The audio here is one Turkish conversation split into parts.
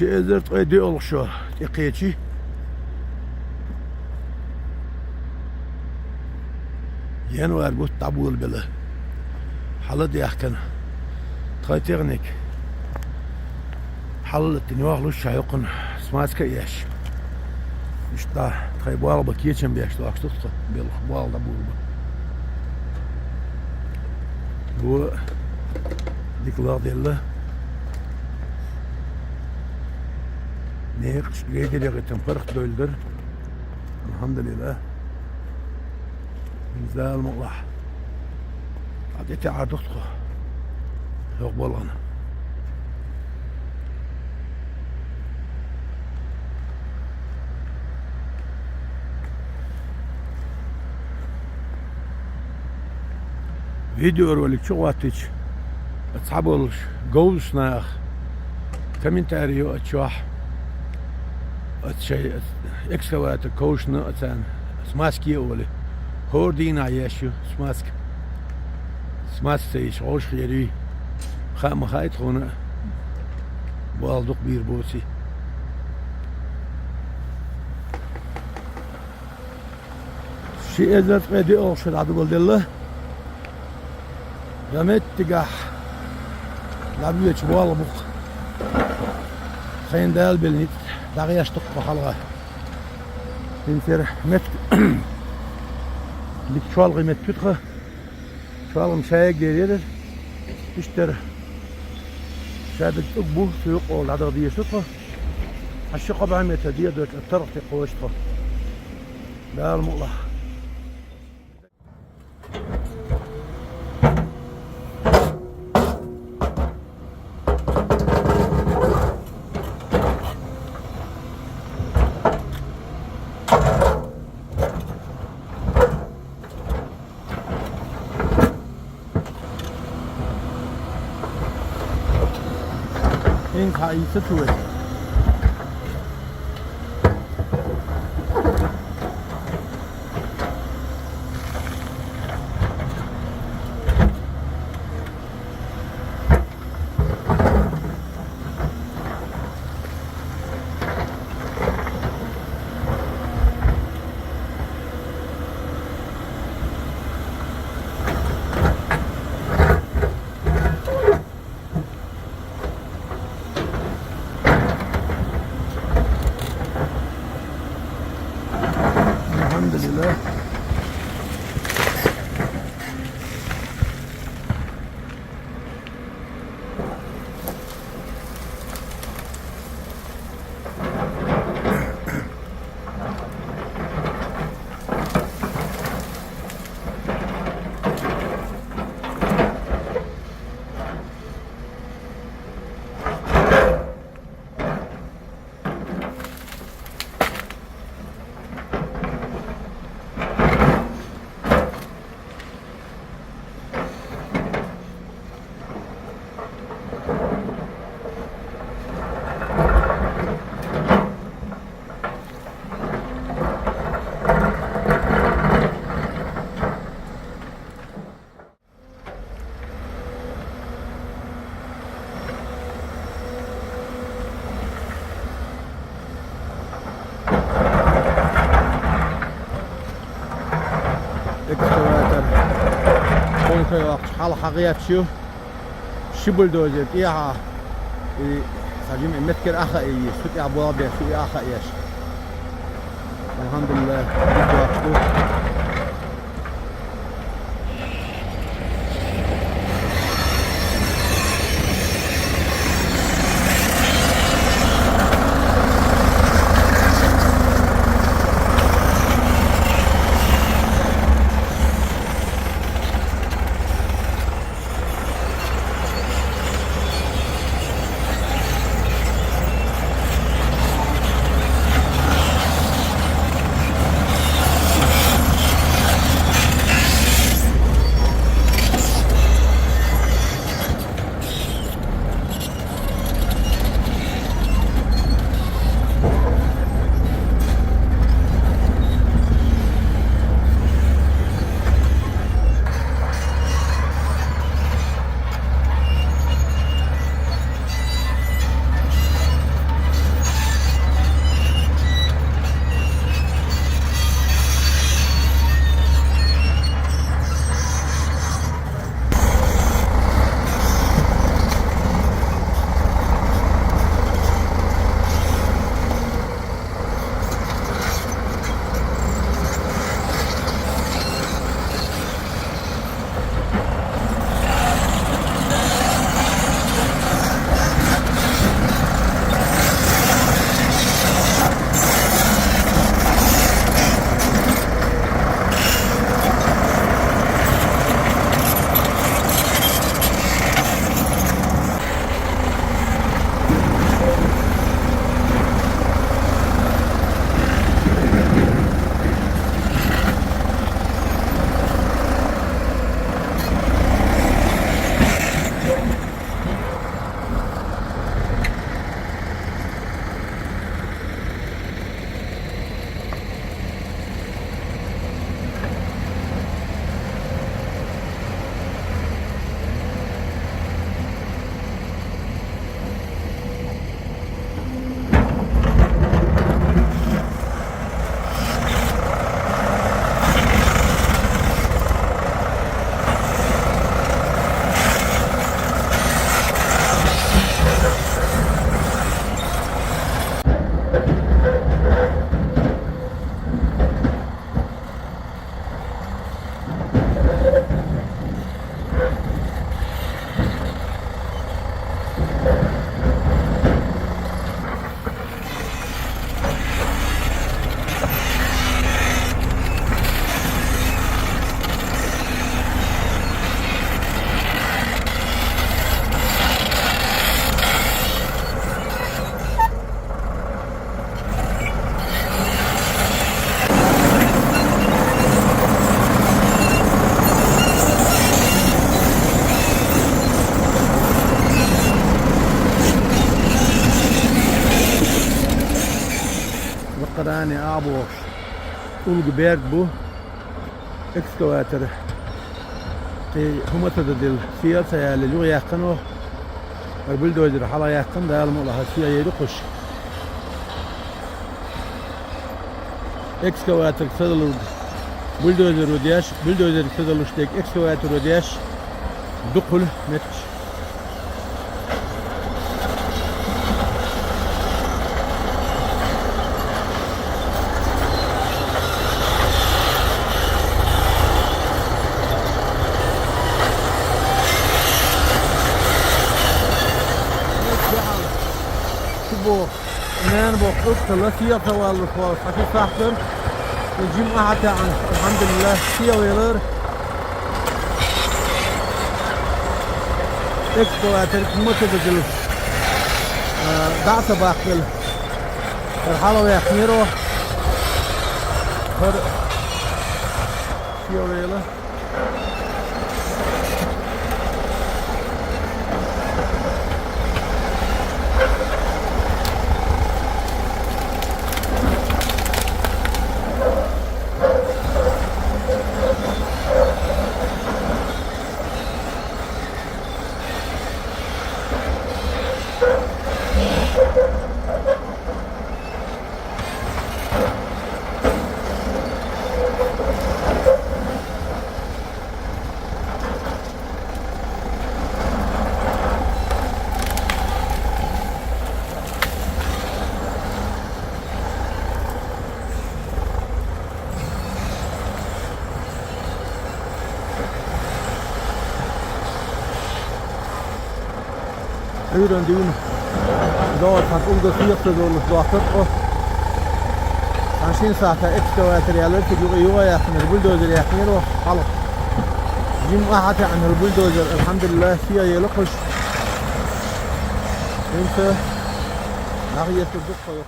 Ezert öde oluşu dikkatçi. Yen var bu tabul bile. Halı diyakın. Tayternik. Halı tinwağlı şayokun. Smaska yaş. İşte taybual bakiyecem bir yaşta akşam bil bu alda bu diklar delle. Ne kışkıya gelecektim fark döldür. Elhamdülillah. Güzel mullah. Adeti ardık yok bolan. Video rolik çok atiç. Tabul govsnach. Kommentario açıyor. Şey excavator koşnu atan smaski oli. Hordina yaşıyor smask. Smask iş hoş yeri. Kham hayt ona. Bu aldık bir bosi. Şey ezat medi olsun adı buldular. Yamet tigah. Labiye çuval bu. Sen del bilnit. Dağı yaştık bakalım. Sinser met lik çuval kıymet kütkü. Çuvalım şaya geriyedir. İşte şadık bu suyuk oladı diye sütkü. Aşı kabahmete diye dört tarafta koştu. Dalmullah. En kayısı tuvalet. Elhamdülillah. Excavator. Konkoy hal haqiyatçı. Şibuldozer iha. Sajim emetker aha iyi. Süt ya bu abi süt ya aha yaş. Elhamdülillah. Abuş. Ulgebert bu. Ekskavatör. Humata da del siyasa yerli lu yakın o. Buldozer hala yakın da alma laha siya yeri kuş. Ekskavatör sadılır. Buldozer ödeş, buldozer sadılıştık ekskavatör ödeş. Dukul metç. Bu men bu kutla siya tavallık var. Hafif sahtır. Cuma hatta elhamdülillah siya verir. Ekskavatör kımıtı da dağıta bakıl. Hala ve yakmiro. Her siya verir. Öğrendiğim doğal takımda siyasete doğru vakit o. Anşin saate ekskavatör yerler ki yuva yakınır, buldozer yakınır o halık. Cuma hatta anır buldozer elhamdülillah siya yeli kuş. Neyse nağiyeti dukka yok.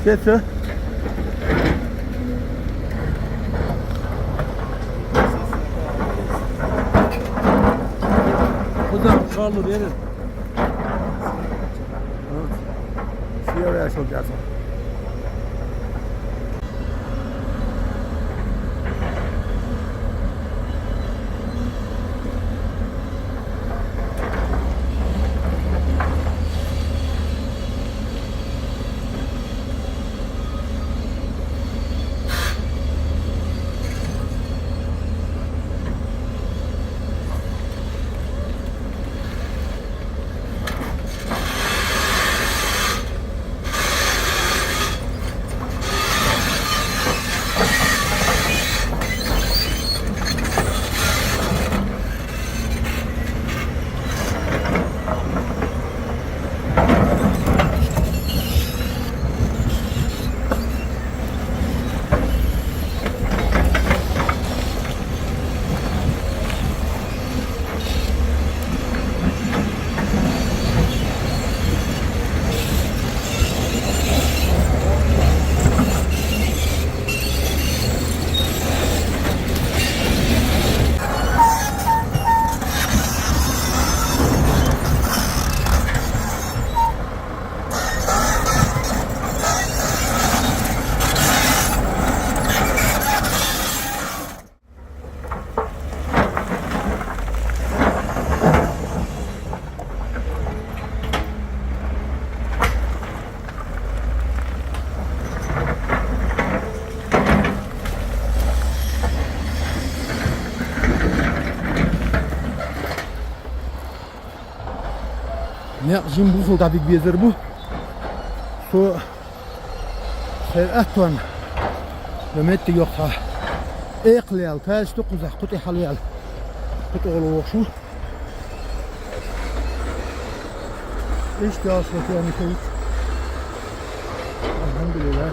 Sesi. Hocam kalır verir. Siya verir çok yazın. Ne jim bu sulda bir gezer bu. Su ser'atun. Demet yoksa eqliyal taş dokuzak tuti haliyal. Tut oğlu şu. İşte asfalt yani kayıt. Elhamdülillah.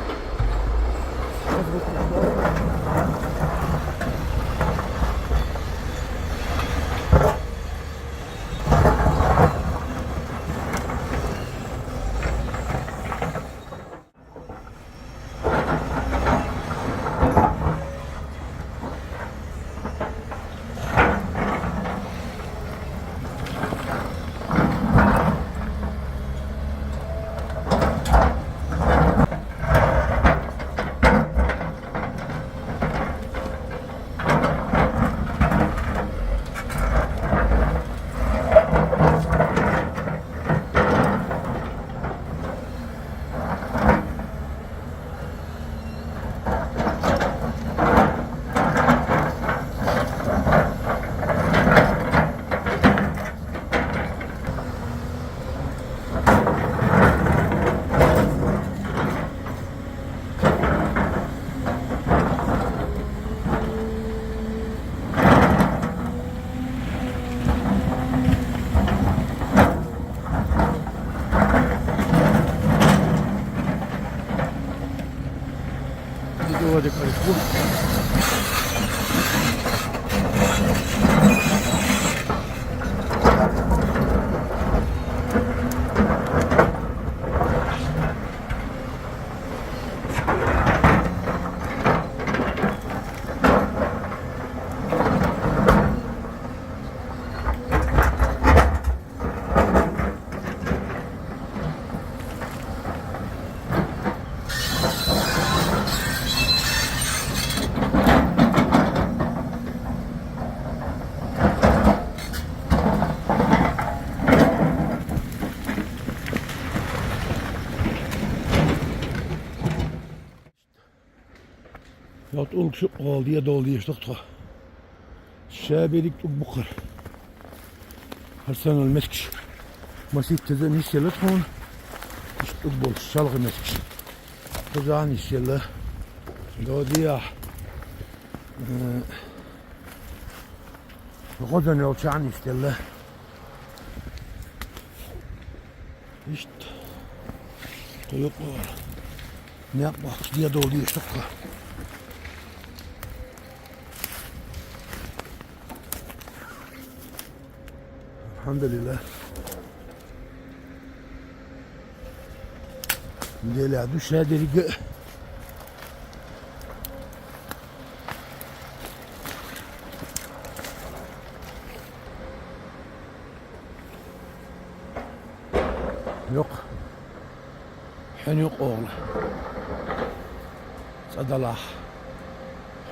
Olacak bu. Yat olkuşu aldıya dolduya işte ta. Şabelik bukar. Her sene ölmez ki. Masit teze nisyeler ton. İşte bol şalgı meskiş. Teza nisyeler. Dolduya. Gozan yolçağın nisyeler. İşte. Yok var. Ne yapmak diye dolduya işte ta. Elhamdülillah. Dela düşe derige. Yok. Hen yok oğlu. Sadalah.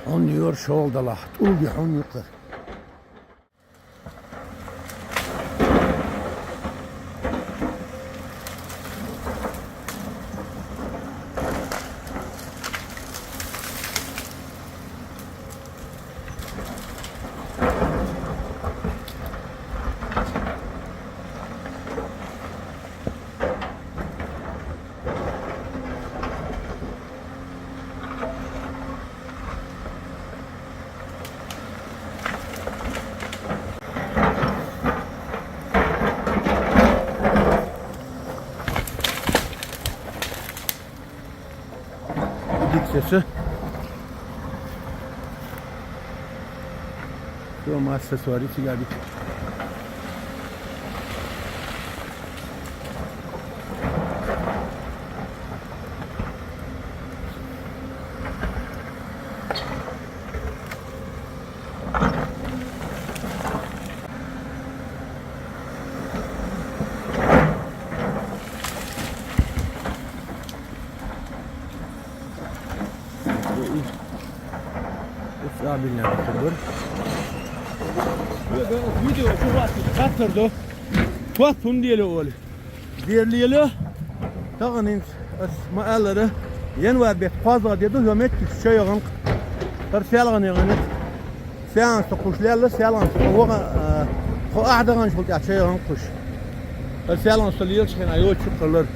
Hun yor şol dalah. Ul bir hun yoklar. Sesi. Şu aksesuarı geldik. Abiyle bakıyor. Video şu vakti katırdı. Tuatun diyelim oğlu. Diğerliyle tağının mahalleri yen var bir fazla dedi hümet şey yağın. Terselgan yağın. Seans kuşlarla seans. O a'dagan şul şey yağın kuş. Selam söylüyor ki ayol çıkırlar.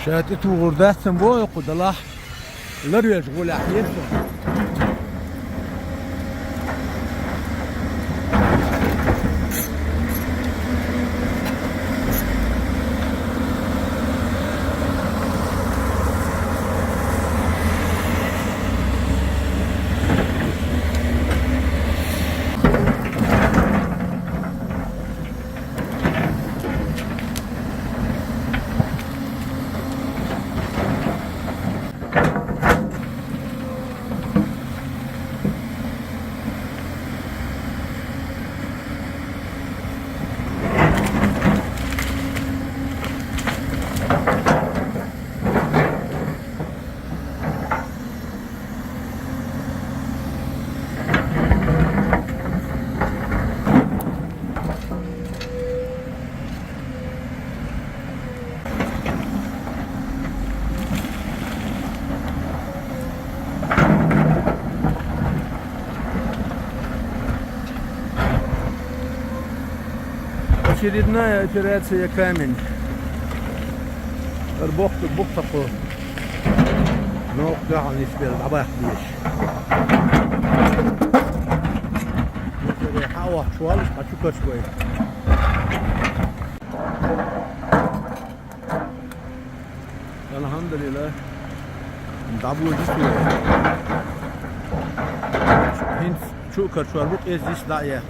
شاتت وغردات سنبوي قدلاح لريج غولا حيرتو Очередная операция камень. Бухтаку. Но قاعد يسبل عباح ليش. حاوة شوالش بتشوكر شوي. الحمد لله. دابو جسمي. هين شوكر شوال بق إيش داعية.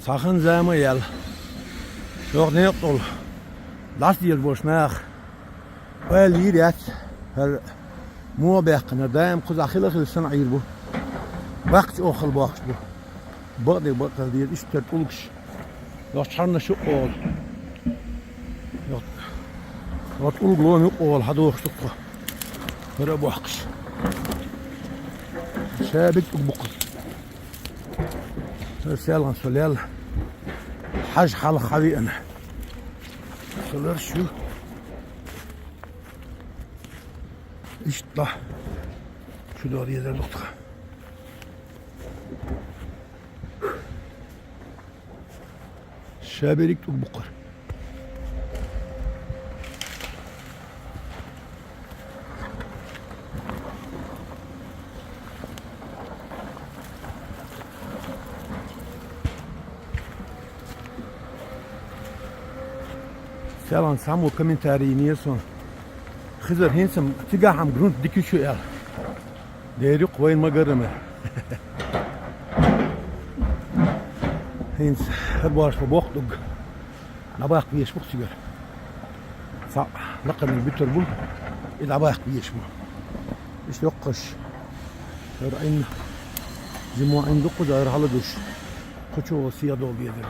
Sakın zahmet yel. Yok ne yok ol. Last yıl boşnak. Öyle yiyet. Her muhabbetine daim kız akıllı sana ayır bu. Vakit okul vakit bu. Bakdı diye işte olmuş. Yok çarna şu ol. Yok. Yok ulgulun yok ol. Hadi okuştuk. Böyle bu akış. Şabit bu. رسالة سلال حاج حال خبي أنا سلال شو إشطح شو داري هذا اللقطة شابريك تبقر Selan samo komentari nierson. Hızır hinsem tigaham grunt dikişu el. Değeri koyun magarımı. Hins her baş boktuk. Nabak bir iş bu sigar. Sa nakam bitir bu. İlabak bir iş bu. İşte yok kış. Ra'in جموعين دقوا داير على دوش كوتشو سيادو بيدر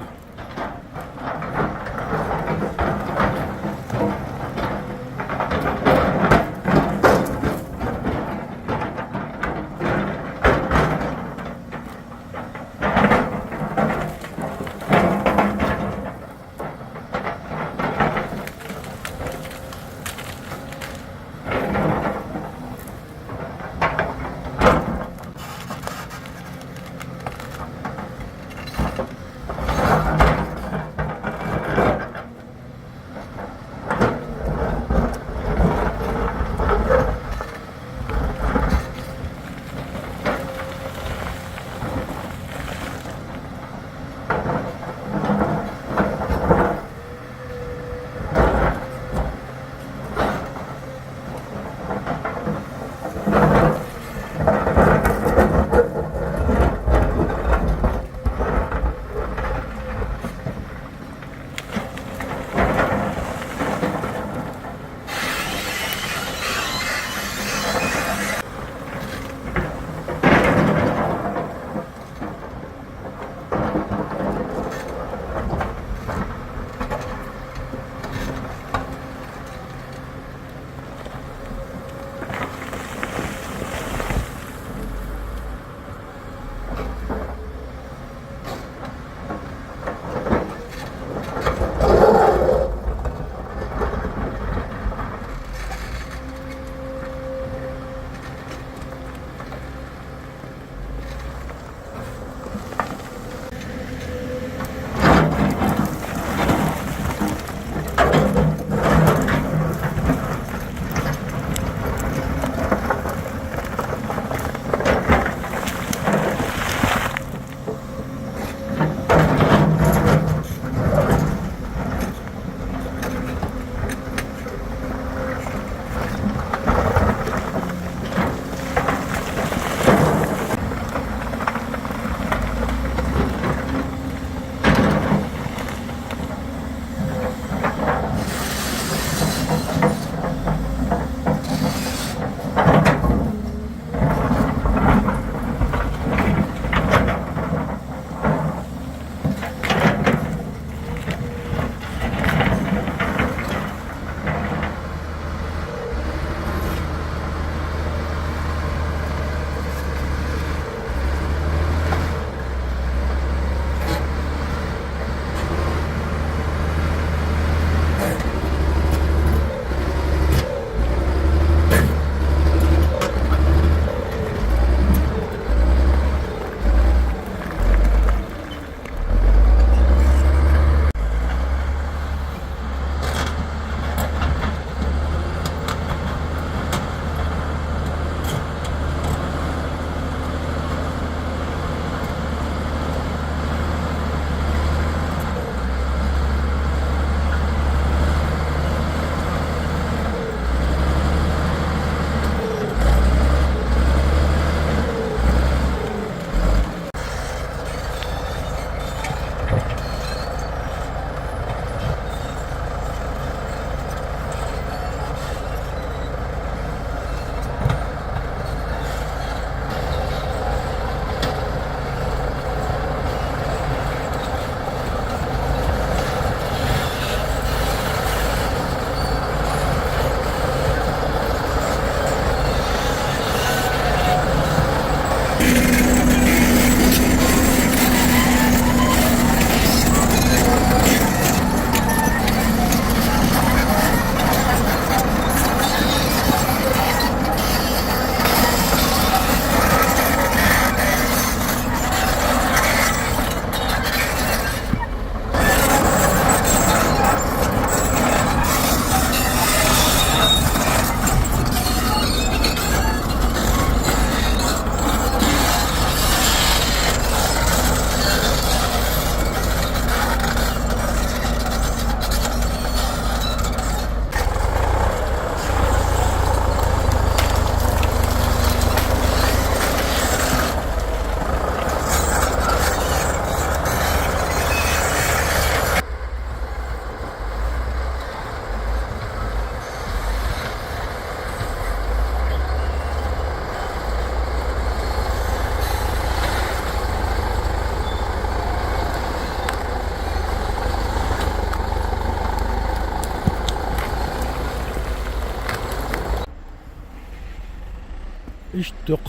İştik.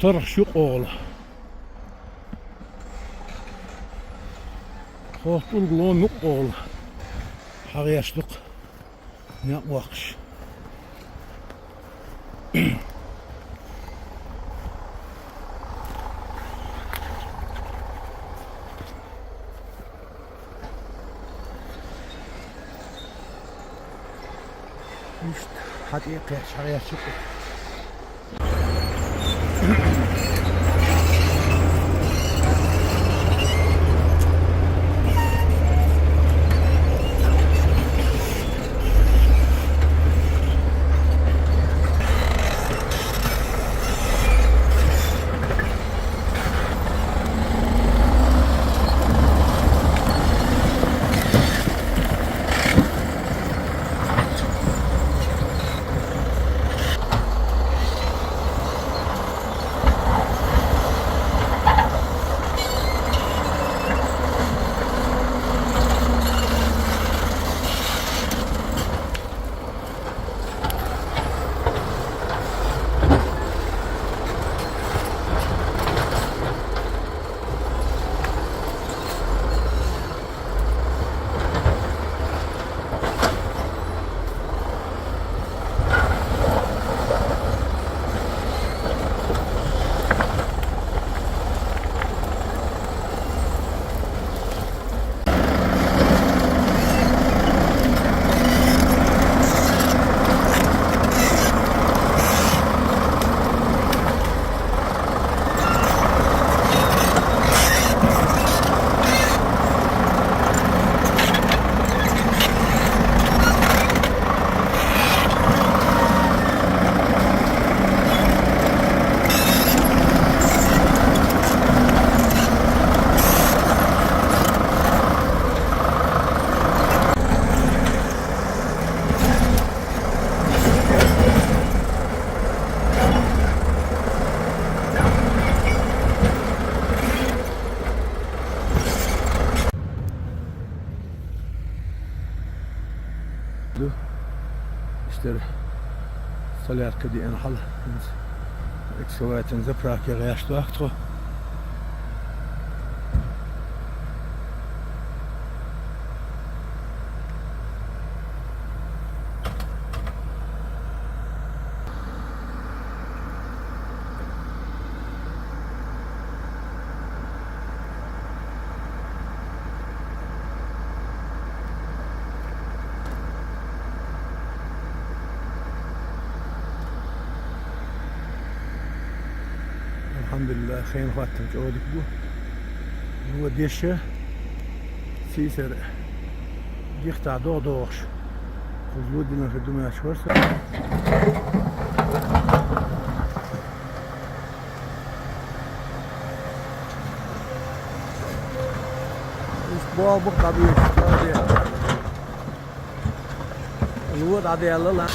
Tırşık oğlu. Korktul glomuk oğlu. Hağyaşlık. Ne vakış. İşte hadi hağyaşlık. İşte Saljarka die en hal. Ik zou uit een zapraakje rechts achter. Alhamdulillah geen vatten jodik bu. Bu dişe sizer dikta doğdoş. Kuzludina hüdüme açvarsa. Bu kabul ediyor. Lu da değerli lan.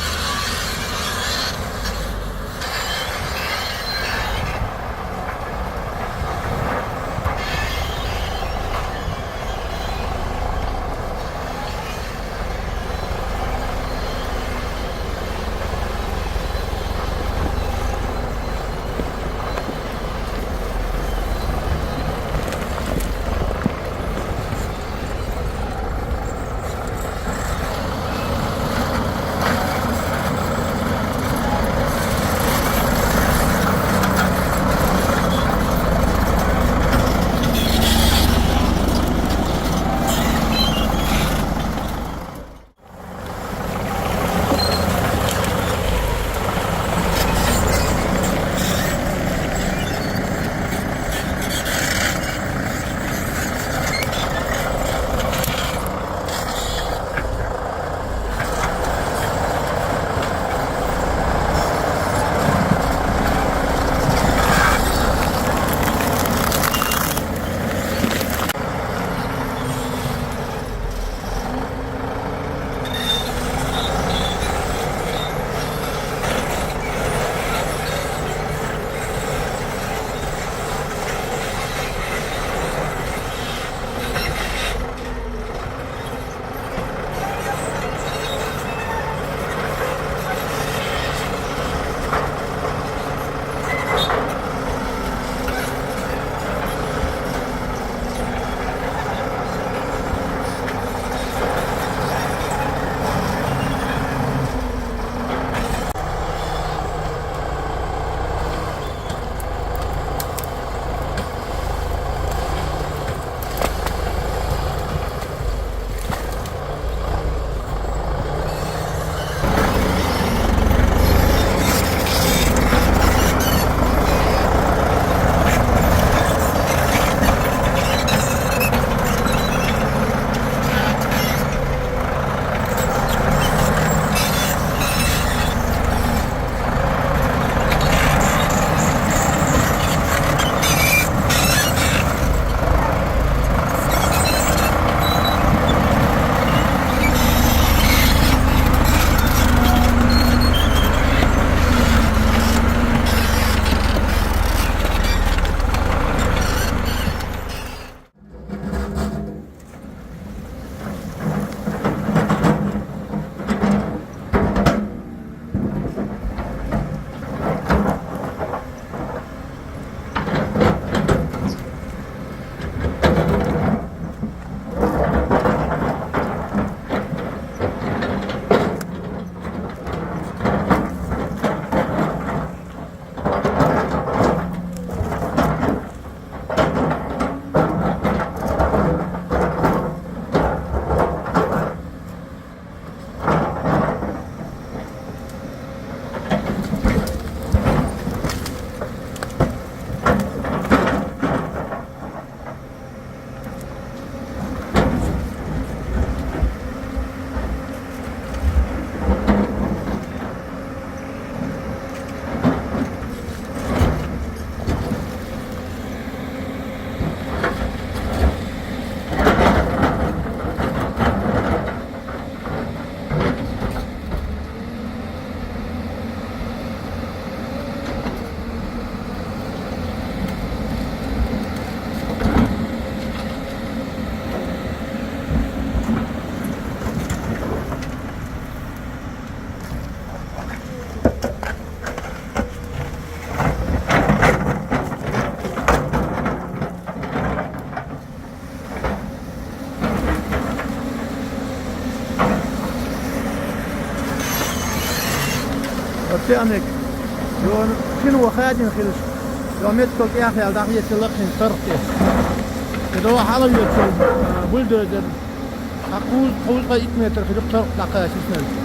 وبتعنك لو كانوا خادين خلش لو متكل يا أخي على دقيقة لقين صرتي كده حاله يتصل بولدوزر حقول قا 100 متر كده طرق دقيقة شنو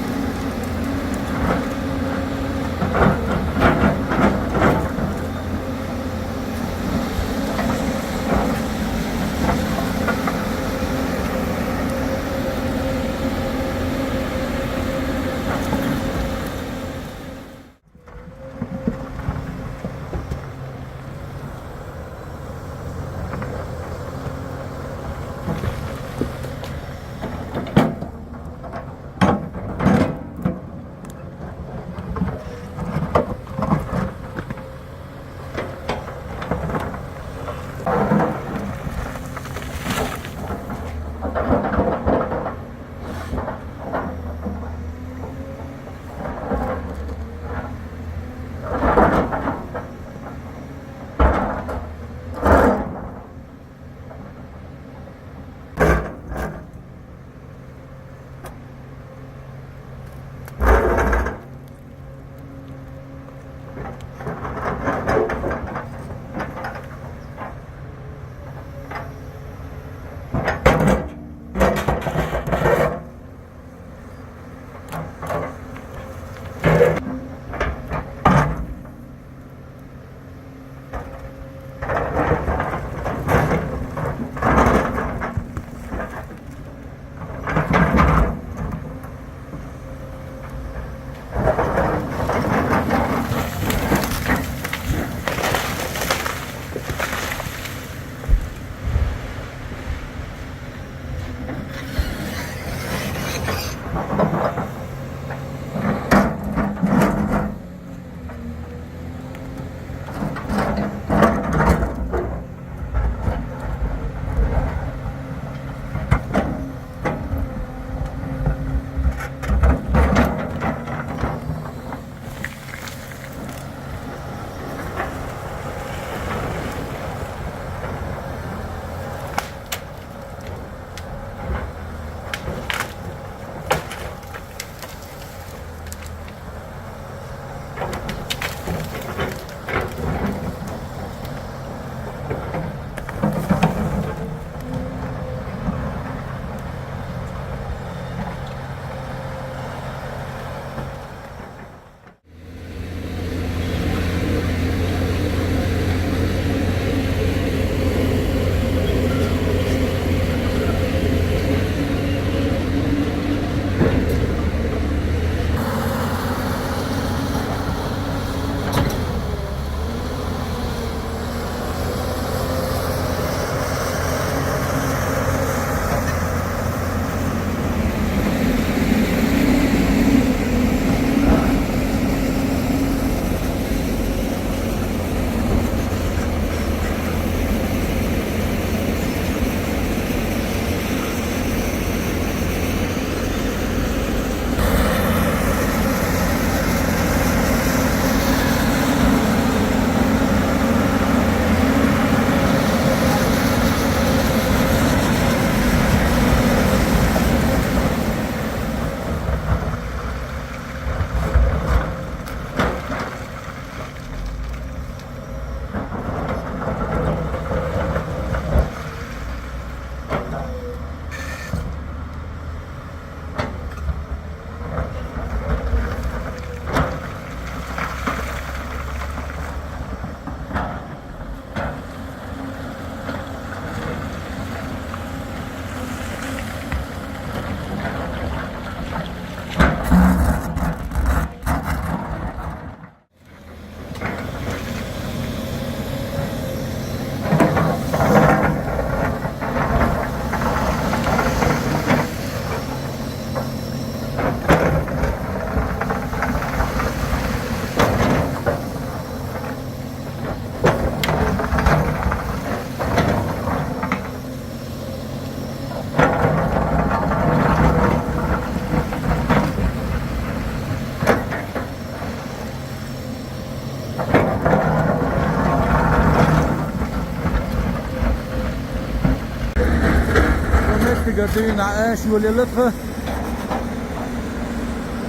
قدرين نعاش ولي لطخه.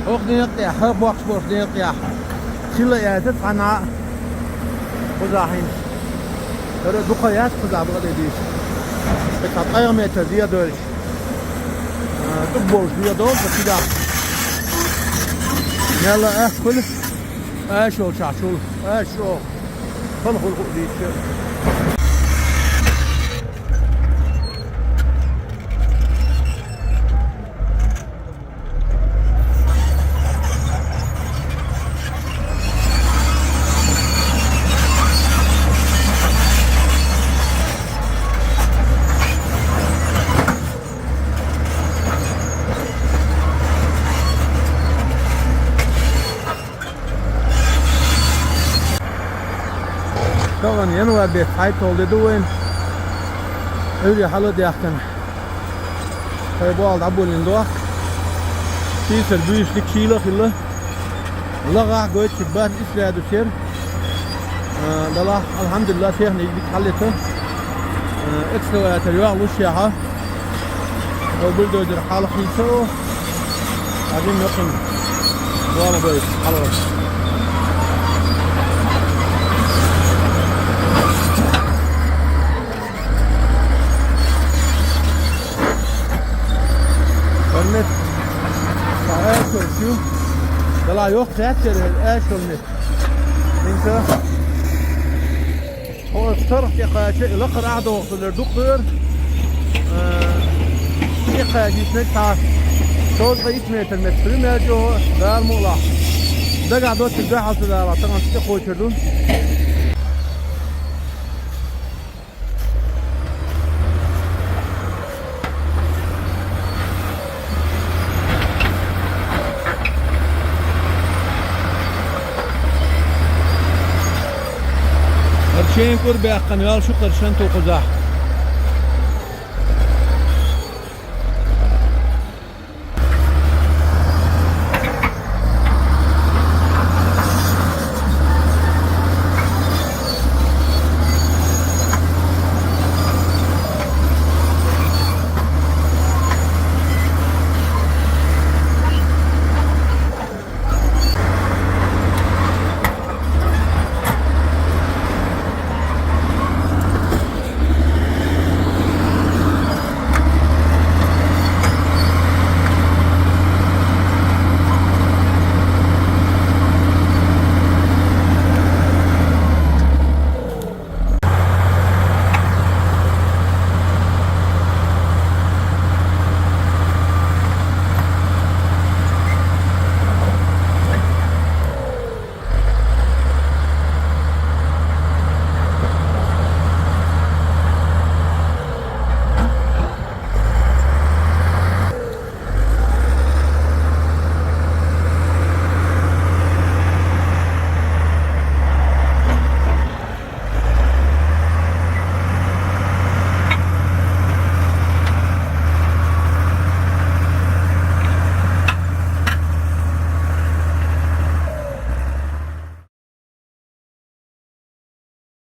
أخذ يقطع حب وقت بوش يقطع. Çilla yerde sana uzahin. Böyle dukayat kızabı dediği. Ve kataya metre diye dönüş. Tuk boş diye dönüş. Kıda. Nella kul. Şol şaşol. Şol. Kul diye. Kawan yanı var bir fight oldu duwen. Öyle halı diyaktan. Bu aldı abulun doğa. Sisir büyüslik kilo kilo. Laga göç ben İsrail düşer. Dala alhamdulillah tehnik bir halletı. Ekstravatör yok luşyaha. O buldozer halı kıysa o. Adım yokun. Doğru böyle halı. Net sahaya çalışıyor. Dala yok zaten şolnet. Neyse. O taraf yaklaşık ilakır ağda okudur doktor. Yaklaşık ta çoğu gitmeyetir metre merco dar mola. Daga dört güzel hasılar var. Tamam işte koydum. Şeyin kur bir kanal şu karşın tokuza.